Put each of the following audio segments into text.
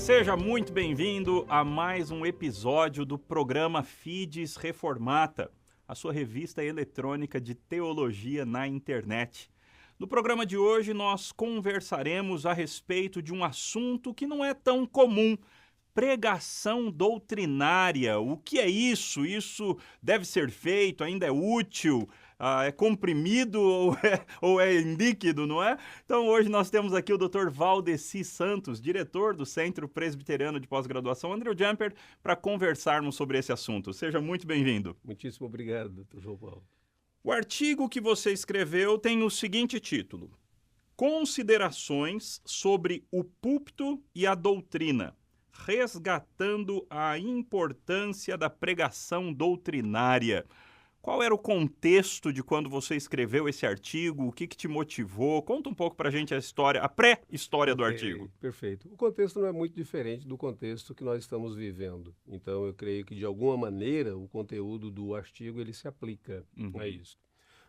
Seja muito bem-vindo a mais um episódio do programa Fides Reformata, a sua revista eletrônica de teologia na internet. No programa de hoje, nós conversaremos a respeito de um assunto que não é tão comum: pregação doutrinária. O que é isso? Isso deve ser feito? Ainda é útil? É comprimido ou é em líquido, não é? Então hoje nós temos aqui o Dr. Valdeci Santos, diretor do Centro Presbiteriano de Pós-Graduação Andrew Jumper, para conversarmos sobre esse assunto. Seja muito bem-vindo. Muitíssimo obrigado, Dr. João Paulo. O artigo que você escreveu tem o seguinte título: Considerações sobre o púlpito e a doutrina, resgatando a importância da pregação doutrinária. Qual era o contexto de quando você escreveu esse artigo? O que te motivou? Conta um pouco pra gente a história, a pré-história do artigo. Perfeito. O contexto não é muito diferente do contexto que nós estamos vivendo. Então, eu creio que, de alguma maneira, o conteúdo do artigo ele se aplica a isso.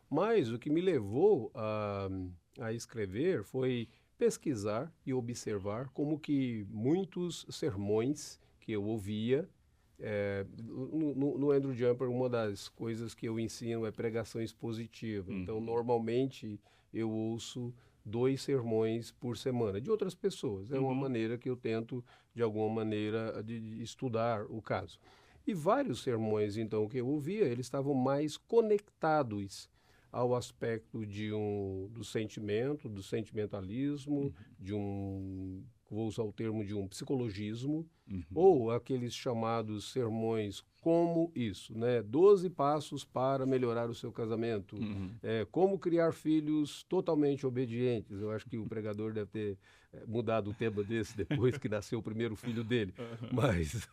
Mas o que me levou a escrever foi pesquisar e observar como que muitos sermões que eu ouvia, no Andrew Jumper, uma das coisas que eu ensino é pregação expositiva. Então, normalmente, eu ouço 2 sermões por semana, de outras pessoas. É uma maneira que eu tento, de alguma maneira, de estudar o caso. E vários sermões, então, que eu ouvia, eles estavam mais conectados ao aspecto do sentimento, do sentimentalismo, vou usar o termo de um psicologismo, ou aqueles chamados sermões como isso, né? 12 passos para melhorar o seu casamento, como criar filhos totalmente obedientes. Eu acho que o pregador deve ter mudado o tema desse depois que nasceu o primeiro filho dele, mas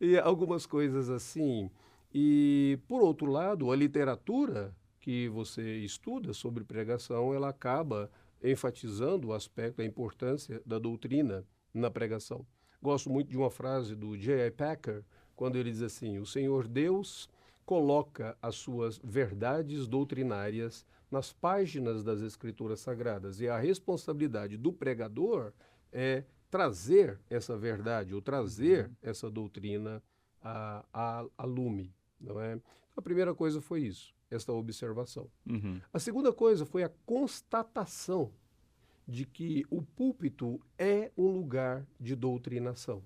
e algumas coisas assim. E, por outro lado, a literatura que você estuda sobre pregação, ela acaba enfatizando o aspecto, a importância da doutrina na pregação. Gosto muito de uma frase do J.I. Packer, quando ele diz assim: o Senhor Deus coloca as suas verdades doutrinárias nas páginas das Escrituras Sagradas, e a responsabilidade do pregador é trazer essa verdade, ou trazer essa doutrina a lume, não é? A primeira coisa foi isso, esta observação. A segunda coisa foi a constatação de que o púlpito é um lugar de doutrinação.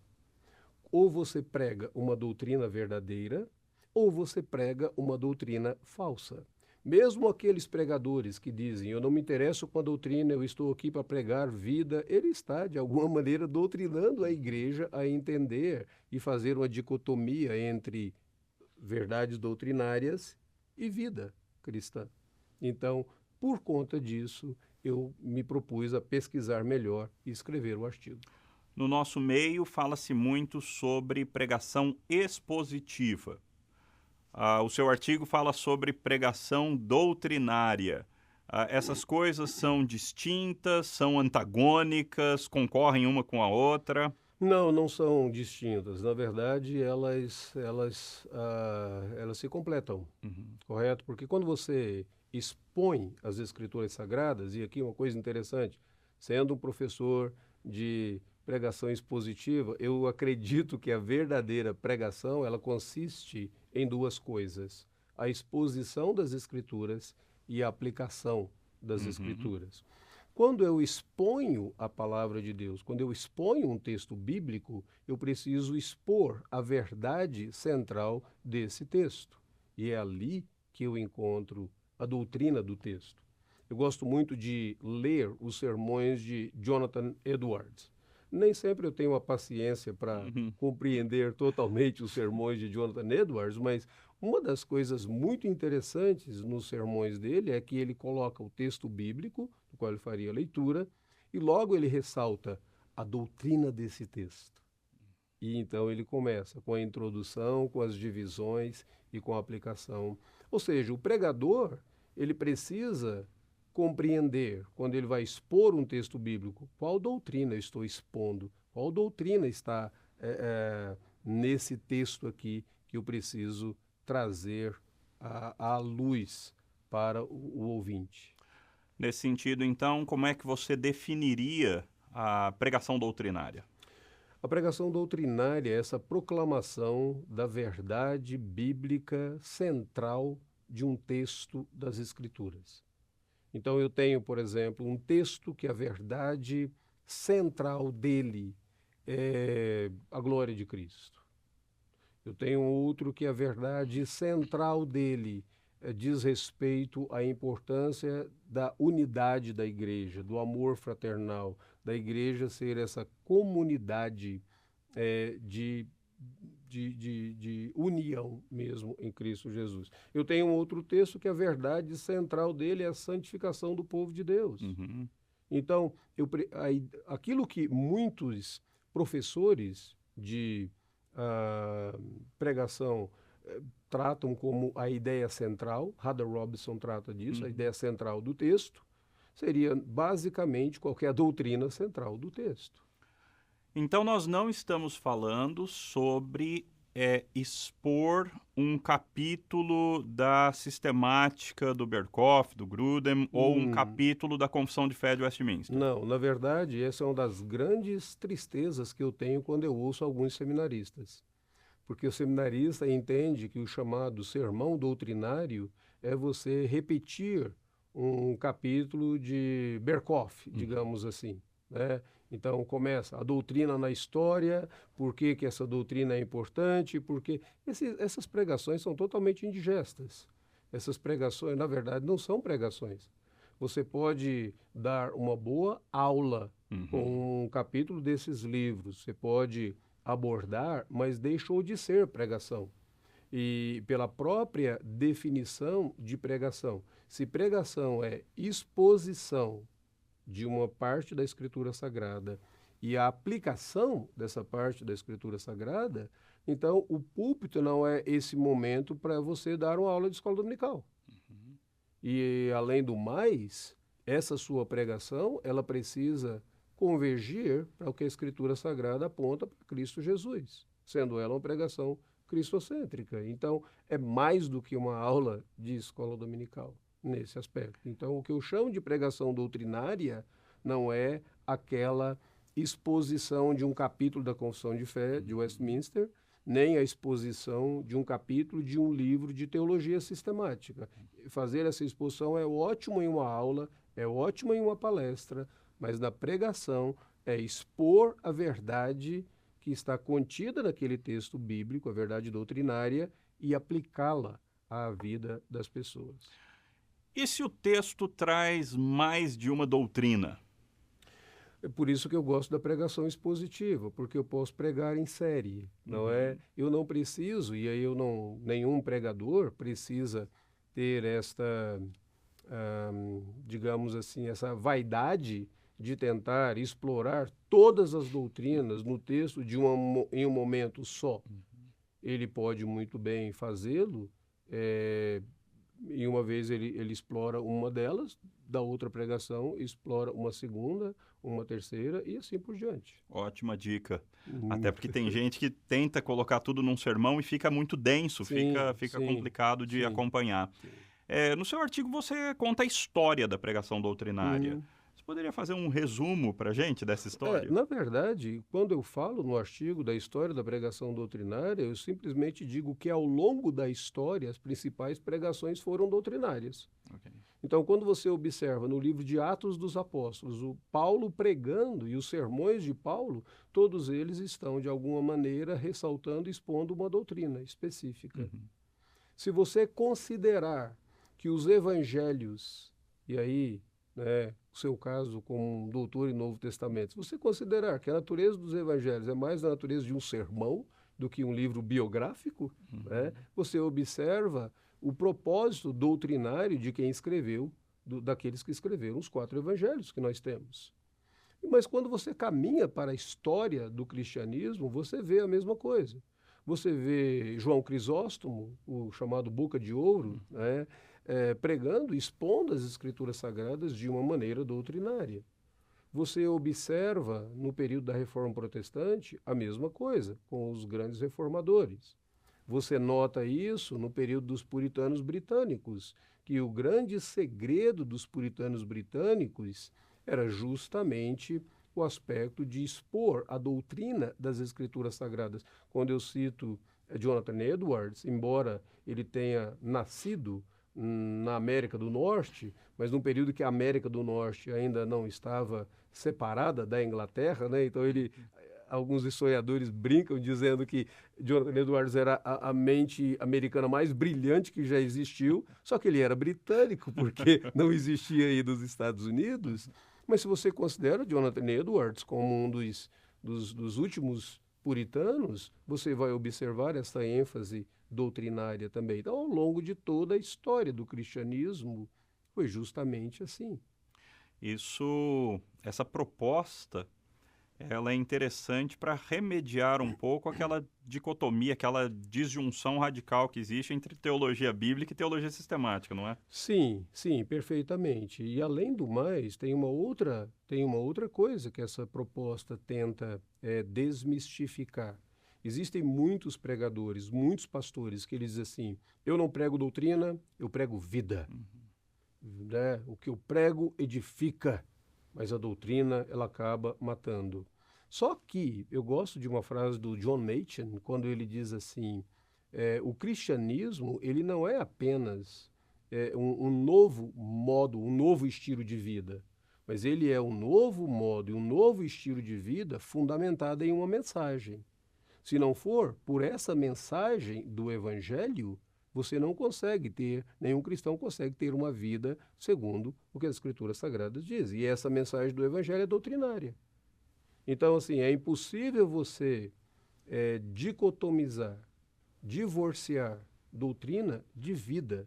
Ou você prega uma doutrina verdadeira, ou você prega uma doutrina falsa. Mesmo aqueles pregadores que dizem: eu não me interesso com a doutrina, eu estou aqui para pregar vida, ele está, de alguma maneira, doutrinando a igreja a entender e fazer uma dicotomia entre verdades doutrinárias e vida cristã. Então, por conta disso, eu me propus a pesquisar melhor e escrever o artigo. No nosso meio, fala-se muito sobre pregação expositiva. O seu artigo fala sobre pregação doutrinária. Essas coisas são distintas, são antagônicas, concorrem uma com a outra? Não são distintas. Na verdade, elas se completam, correto? Porque quando você expõe as Escrituras Sagradas, e aqui uma coisa interessante, sendo um professor de pregação expositiva, eu acredito que a verdadeira pregação, ela consiste em 2 coisas: a exposição das Escrituras e a aplicação das Escrituras. Quando eu exponho a palavra de Deus, quando eu exponho um texto bíblico, eu preciso expor a verdade central desse texto. E é ali que eu encontro a doutrina do texto. Eu gosto muito de ler os sermões de Jonathan Edwards. Nem sempre eu tenho a paciência para compreender totalmente os sermões de Jonathan Edwards, mas uma das coisas muito interessantes nos sermões dele é que ele coloca o texto bíblico, do qual ele faria a leitura, e logo ele ressalta a doutrina desse texto. E então ele começa com a introdução, com as divisões e com a aplicação. Ou seja, o pregador, ele precisa compreender, quando ele vai expor um texto bíblico, qual doutrina eu estou expondo, qual doutrina está nesse texto aqui que eu preciso trazer à luz para o ouvinte. Nesse sentido, então, como é que você definiria a pregação doutrinária? A pregação doutrinária é essa proclamação da verdade bíblica central de um texto das Escrituras. Então eu tenho, por exemplo, um texto que a verdade central dele é a glória de Cristo. Eu tenho outro que a verdade central dele diz respeito à importância da unidade da igreja, do amor fraternal, da igreja ser essa comunidade de união mesmo em Cristo Jesus. Eu tenho um outro texto que a verdade central dele é a santificação do povo de Deus. Uhum. Então, aquilo que muitos professores de pregação tratam como a ideia central, Haddon Robinson trata disso, a ideia central do texto, seria basicamente qualquer doutrina central do texto. Então, nós não estamos falando sobre expor um capítulo da sistemática do Berkhof, do Grudem, ou um capítulo da Confissão de Fé de Westminster. Não, na verdade, essa é uma das grandes tristezas que eu tenho quando eu ouço alguns seminaristas. Porque o seminarista entende que o chamado sermão doutrinário é você repetir um capítulo de Berkhof, digamos assim, né? Então começa a doutrina na história, por que essa doutrina é importante, porque essas pregações são totalmente indigestas. Essas pregações, na verdade, não são pregações. Você pode dar uma boa aula com um capítulo desses livros, você pode abordar, mas deixou de ser pregação. E pela própria definição de pregação, se pregação é exposição de uma parte da Escritura Sagrada e a aplicação dessa parte da Escritura Sagrada, então o púlpito não é esse momento para você dar uma aula de escola dominical. E, além do mais, essa sua pregação, ela precisa convergir para o que a Escritura Sagrada aponta para Cristo Jesus, sendo ela uma pregação cristocêntrica. Então, é mais do que uma aula de escola dominical nesse aspecto. Então, o que eu chamo de pregação doutrinária não é aquela exposição de um capítulo da Confissão de Fé de Westminster, nem a exposição de um capítulo de um livro de teologia sistemática. Fazer essa exposição é ótimo em uma aula, é ótimo em uma palestra, mas na pregação é expor a verdade que está contida naquele texto bíblico, a verdade doutrinária, e aplicá-la à vida das pessoas. E se o texto traz mais de uma doutrina? É por isso que eu gosto da pregação expositiva, porque eu posso pregar em série, não é? Eu não preciso, e aí nenhum pregador precisa ter digamos assim, essa vaidade de tentar explorar todas as doutrinas no texto em um momento só. Ele pode muito bem fazê-lo, e uma vez ele explora uma delas, da outra pregação explora uma segunda, uma terceira e assim por diante. Ótima dica. Até porque tem gente que tenta colocar tudo num sermão e fica muito denso, fica complicado de acompanhar. No seu artigo você conta a história da pregação doutrinária. Você poderia fazer um resumo para a gente dessa história? Na verdade, quando eu falo no artigo da história da pregação doutrinária, eu simplesmente digo que ao longo da história as principais pregações foram doutrinárias. Okay. Então, quando você observa no livro de Atos dos Apóstolos, o Paulo pregando e os sermões de Paulo, todos eles estão, de alguma maneira, ressaltando e expondo uma doutrina específica. Se você considerar que os evangelhos, e aí, o seu caso como um doutor em Novo Testamento, se você considerar que a natureza dos evangelhos é mais a natureza de um sermão do que um livro biográfico, você observa o propósito doutrinário de quem escreveu, daqueles que escreveram os 4 evangelhos que nós temos. Mas quando você caminha para a história do cristianismo, você vê a mesma coisa. Você vê João Crisóstomo, o chamado Boca de Ouro, pregando, expondo as Escrituras Sagradas de uma maneira doutrinária. Você observa, no período da Reforma Protestante, a mesma coisa, com os grandes reformadores. Você nota isso no período dos puritanos britânicos, que o grande segredo dos puritanos britânicos era justamente o aspecto de expor a doutrina das Escrituras Sagradas. Quando eu cito Jonathan Edwards, embora ele tenha nascido na América do Norte, mas num período que a América do Norte ainda não estava separada da Inglaterra, né? Então alguns historiadores brincam dizendo que Jonathan Edwards era a mente americana mais brilhante que já existiu, só que ele era britânico, porque não existia aí dos Estados Unidos. Mas se você considera Jonathan Edwards como um dos últimos puritanos, você vai observar essa ênfase doutrinária também. Então, ao longo de toda a história do cristianismo, foi justamente assim. Essa proposta, ela é interessante para remediar um pouco aquela dicotomia, aquela disjunção radical que existe entre teologia bíblica e teologia sistemática, não é? Sim, sim, perfeitamente. E além do mais, tem uma outra coisa que essa proposta tenta desmistificar. Existem muitos pregadores, muitos pastores que eles dizem assim: eu não prego doutrina, eu prego vida. Né? O que eu prego edifica, mas a doutrina ela acaba matando. Só que eu gosto de uma frase do John Machen, quando ele diz assim, o cristianismo ele não é apenas um novo modo, um novo estilo de vida, mas ele é um novo modo e um novo estilo de vida fundamentado em uma mensagem. Se não for por essa mensagem do Evangelho, você não consegue ter, nenhum cristão consegue ter uma vida segundo o que as Escrituras Sagradas dizem. E essa mensagem do Evangelho é doutrinária. Então, assim, é impossível você dicotomizar, divorciar doutrina de vida,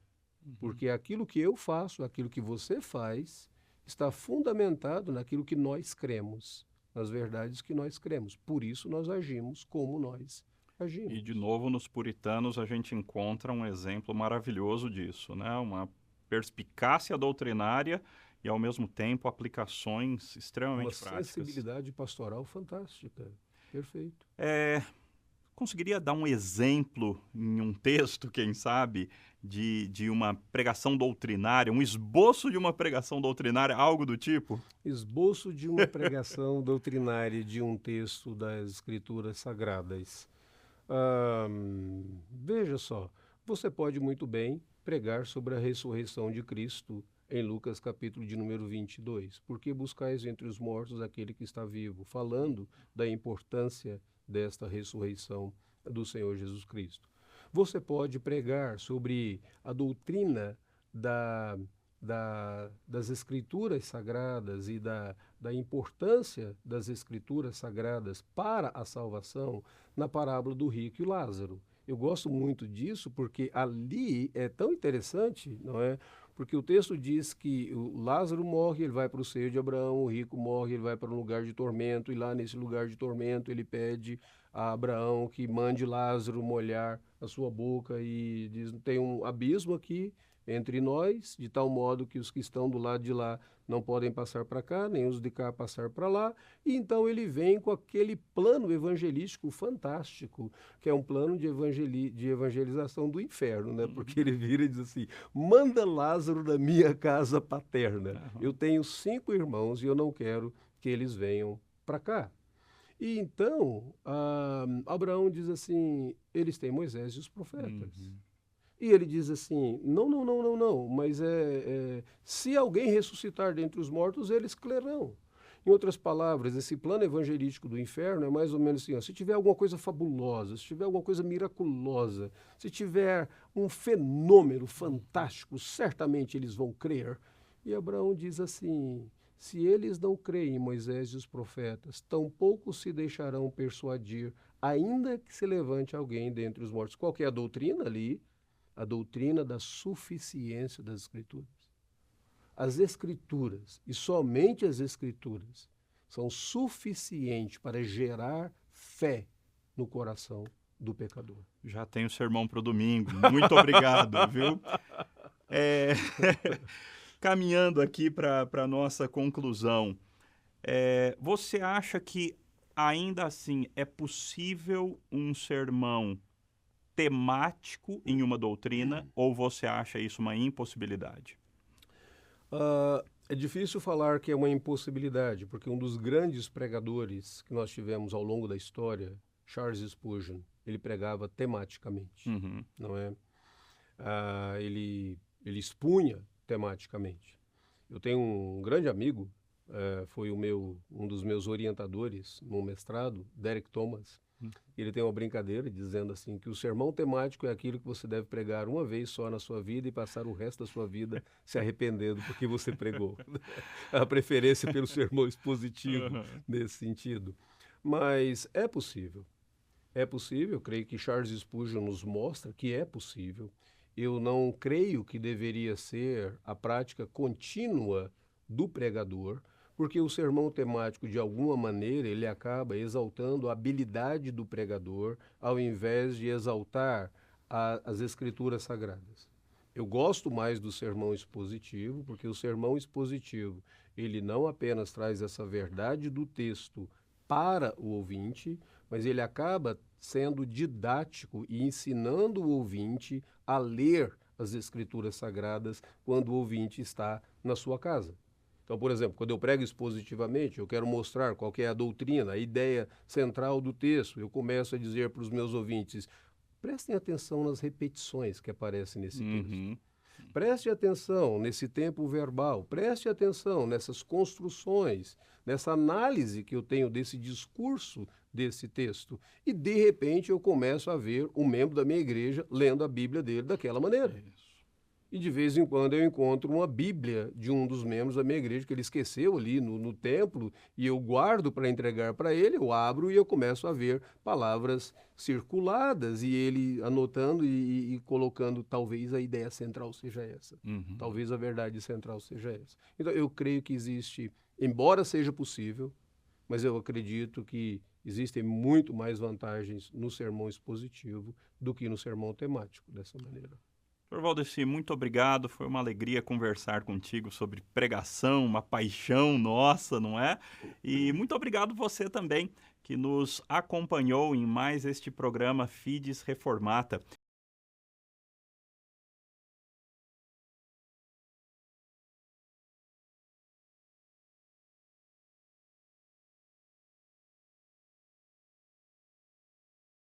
porque aquilo que eu faço, aquilo que você faz, está fundamentado naquilo que nós cremos, nas verdades que nós cremos. Por isso nós agimos como nós agimos. E, de novo, nos puritanos a gente encontra um exemplo maravilhoso disso, né? Uma perspicácia doutrinária e, ao mesmo tempo, aplicações extremamente práticas. Uma sensibilidade pastoral fantástica. Perfeito. Conseguiria dar um exemplo em um texto, quem sabe, de uma pregação doutrinária, um esboço de uma pregação doutrinária, algo do tipo? Esboço de uma pregação doutrinária de um texto das Escrituras Sagradas. Veja só, você pode muito bem pregar sobre a ressurreição de Cristo em Lucas capítulo de número 22. Por que buscais entre os mortos aquele que está vivo? Falando da importância desta ressurreição do Senhor Jesus Cristo. Você pode pregar sobre a doutrina das Escrituras Sagradas e da importância das Escrituras Sagradas para a salvação na parábola do rico e Lázaro. Eu gosto muito disso porque ali é tão interessante, não é? Porque o texto diz que o Lázaro morre, ele vai para o seio de Abraão, o rico morre, ele vai para um lugar de tormento, e lá nesse lugar de tormento ele pede a Abraão que mande Lázaro molhar a sua boca e diz, tem um abismo aqui entre nós, de tal modo que os que estão do lado de lá não podem passar para cá, nem os de cá passar para lá. E então ele vem com aquele plano evangelístico fantástico, que é um plano de evangelização do inferno, né? Porque ele vira e diz assim, manda Lázaro da minha casa paterna. Eu tenho 5 irmãos e eu não quero que eles venham para cá. E então, Abraão diz assim, eles têm Moisés e os profetas. E ele diz assim, não, mas se alguém ressuscitar dentre os mortos, eles crerão. Em outras palavras, esse plano evangelístico do inferno é mais ou menos assim, se tiver alguma coisa fabulosa, se tiver alguma coisa miraculosa, se tiver um fenômeno fantástico, certamente eles vão crer. E Abraão diz assim, se eles não creem em Moisés e os profetas, tampouco se deixarão persuadir, ainda que se levante alguém dentre os mortos. Qual que é a doutrina ali? A doutrina da suficiência das Escrituras. As Escrituras, e somente as Escrituras, são suficientes para gerar fé no coração do pecador. Já tem o sermão para o domingo. Muito obrigado, viu? Caminhando aqui para a nossa conclusão, você acha que, ainda assim, é possível um sermão temático em uma doutrina, ou você acha isso uma impossibilidade? É difícil falar que é uma impossibilidade, porque um dos grandes pregadores que nós tivemos ao longo da história, Charles Spurgeon, ele pregava tematicamente, Uhum. não é? Ele expunha tematicamente. Eu tenho um grande amigo, foi um dos meus orientadores no mestrado, Derek Thomas. Ele tem uma brincadeira dizendo assim que o sermão temático é aquilo que você deve pregar uma vez só na sua vida e passar o resto da sua vida se arrependendo porque você pregou. A preferência pelo sermão expositivo nesse sentido. Mas é possível. É possível, eu creio que Charles Spurgeon nos mostra que é possível. Eu não creio que deveria ser a prática contínua do pregador, porque o sermão temático, de alguma maneira, ele acaba exaltando a habilidade do pregador, ao invés de exaltar as escrituras sagradas. Eu gosto mais do sermão expositivo, porque o sermão expositivo, ele não apenas traz essa verdade do texto para o ouvinte, mas ele acaba sendo didático e ensinando o ouvinte a ler as escrituras sagradas quando o ouvinte está na sua casa. Então, por exemplo, quando eu prego expositivamente, eu quero mostrar qual que é a doutrina, a ideia central do texto. Eu começo a dizer para os meus ouvintes, prestem atenção nas repetições que aparecem nesse texto. Preste atenção nesse tempo verbal, preste atenção nessas construções, nessa análise que eu tenho desse discurso desse texto. E, de repente, eu começo a ver um membro da minha igreja lendo a Bíblia dele daquela maneira. E, de vez em quando, eu encontro uma Bíblia de um dos membros da minha igreja que ele esqueceu ali no templo e eu guardo para entregar para ele, eu abro e eu começo a ver palavras circuladas e ele anotando e colocando, talvez a ideia central seja essa. Talvez a verdade central seja essa. Então, eu creio que existe, embora seja possível, mas eu acredito que existem muito mais vantagens no sermão expositivo do que no sermão temático, dessa maneira. Sr. Valdeci, muito obrigado. Foi uma alegria conversar contigo sobre pregação, uma paixão nossa, não é? E muito obrigado você também que nos acompanhou em mais este programa Fides Reformata.